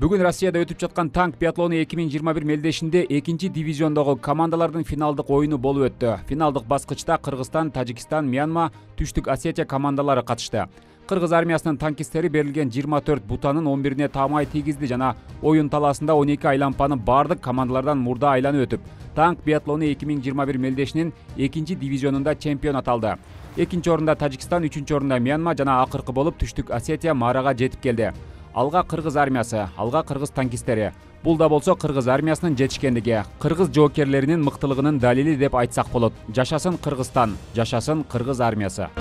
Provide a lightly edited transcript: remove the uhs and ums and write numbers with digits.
Бүгүн Россияда өтүп жаткан танк биатлону 2021 мелдешинде 2-дивизиондогу командалардын финалдык оюну болуп өттү. Финалдык баскычта Кыргызстан, Тажикстан, Мьянма, Түштүк Осетия командалары катышты. Кыргыз армиясынын танкисттери берилген 24 бутанын 11-ине таамай тийгизди жана оюн талаасында 12 айлампаны бардык командалардан мурда айланып өтүп, танк биатлону 2021 мелдешинин 2-дивизионунда чемпионат алды. Экинчи орунда Тажикстан, үчүнчү орунда Мьянма жана акыркы болуп Түштүк Осетия маарага жетип келди. Алга Кыргыз армиясы, алга Кыргыз танкисттери. Бул да болсо Кыргыз армиясынын жетишкендиги, Кыргыз жоокерлеринин мыктылыгынын далили деп айтсак болот. Жашасын Кыргызстан, жашасын Кыргыз армиясы.